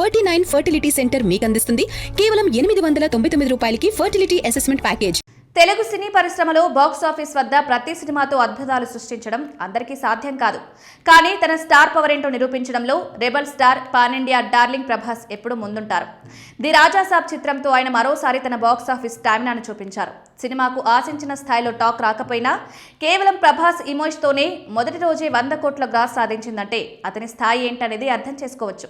49 fertility centre మీకు అందిస్తుంది కేవలం 899 రూపాయలకి ఫర్టిలిటీ అసెస్మెంట్ ప్యాకేజ్. తెలుగు సినీ పరిశ్రమలో బాక్స్ ఆఫీస్ వద్ద ప్రతి సినిమాతో అద్భుతాలు సృష్టించడం అందరికీ సాధ్యం కాదు. కానీ తన స్టార్ పవర్ ఏంటో నిరూపించడంలో rebel star pan India darling Prabhas ఎప్పుడూ ముందుంటారు. ది రాజా సాబ్ చిత్రంతో ఆయన మరోసారి తన బాక్స్ ఆఫీస్ స్టామినాను చూపించారు. సినిమాకు ఆశించిన స్థాయిలో టాక్ రాకపోయినా కేవలం ప్రభాస్ ఇమోజ్తోనే మొదటి రోజే 100 కోట్ల గ్రాస్ సాధించిందంటే అతని స్థాయి ఏంటనేది అర్థం చేసుకోవచ్చు.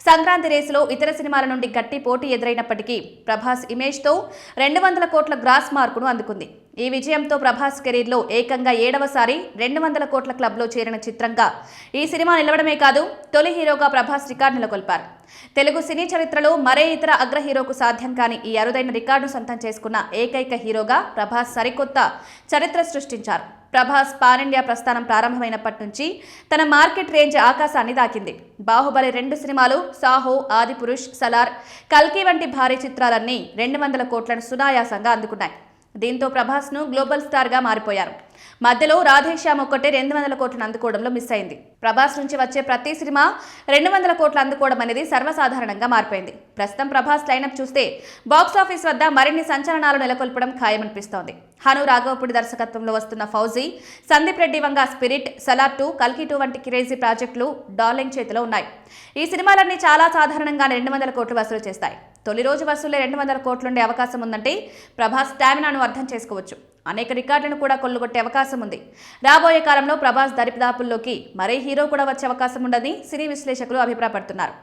సంక్రాంతి రేసులో ఇతర సినిమాల నుండి గట్టి పోటీ ఎదురైనప్పటికీ ప్రభాస్ ఇమేజ్తో 200 కోట్ల గ్రాస్ మార్కును అందుకుంది. ఈ విజయంతో ప్రభాస్ కెరీర్లో ఏకంగా 7వసారి 200 కోట్ల క్లబ్లో చేరిన చిత్రంగా ఈ సినిమా నిలవడమే కాదు, తొలి హీరోగా ప్రభాస్ రికార్డు నెలకొల్పారు. తెలుగు సినీ చరిత్రలో మరే ఇతర అగ్ర హీరోకు సాధ్యం కాని ఈ అరుదైన రికార్డును సొంతం చేసుకున్న ఏకైక హీరోగా ప్రభాస్ సరికొత్త చరిత్ర సృష్టించారు. ప్రభాస్ పాన్ ఇండియా ప్రస్థానం ప్రారంభమైనప్పటి నుంచి తన మార్కెట్ రేంజ్ ఆకాశాన్ని దాకింది. బాహుబలి 2 సినిమాలు, సాహో, ఆదిపురుష్, సలార్, కల్కి వంటి భారీ చిత్రాలన్నీ 200 కోట్లను సునాయాసంగా అందుకున్నాయి. దీంతో ప్రభాస్ను గ్లోబల్ స్టార్గా మారిపోయారు. మధ్యలో రాధేశ్యామ్ ఒక్కటే 200 కోట్లను అందుకోవడంలో మిస్ అయింది. ప్రభాస్ నుంచి వచ్చే ప్రతి సినిమా 200 కోట్లు అందుకోవడం అనేది సర్వసాధారణంగా మారిపోయింది. ప్రస్తుతం ప్రభాస్ లైనప్ చూస్తే బాక్సాఫీస్ వద్ద మరిన్ని సంచలనాలు నెలకొల్పడం ఖాయమనిపిస్తోంది. హను రాఘవపూడి దర్శకత్వంలో వస్తున్న ఫౌజీ, సందీప్ రెడ్డి వంగ స్పిరిట్, సలార్ 2, కల్కి 2 వంటి క్రేజీ ప్రాజెక్టులు డార్లింగ్ చేతిలో ఉన్నాయి. ఈ సినిమాలన్నీ చాలా సాధారణంగా 200 కోట్లు వసూలు చేస్తాయి. తొలి రోజు వసూలే 200 కోట్లుండే అవకాశం ఉందంటే ప్రభాస్ స్టామినాను అర్థం చేసుకోవచ్చు. అనేక రికార్డులను కూడా కొల్లగొట్టే అవకాశం ఉంది. రాబోయే కాలంలో ప్రభాస్ దరిదాపుల్లోకి మరే హీరో కూడా వచ్చే అవకాశం ఉండదని సినీ విశ్లేషకులు అభిప్రాయపడుతున్నారు.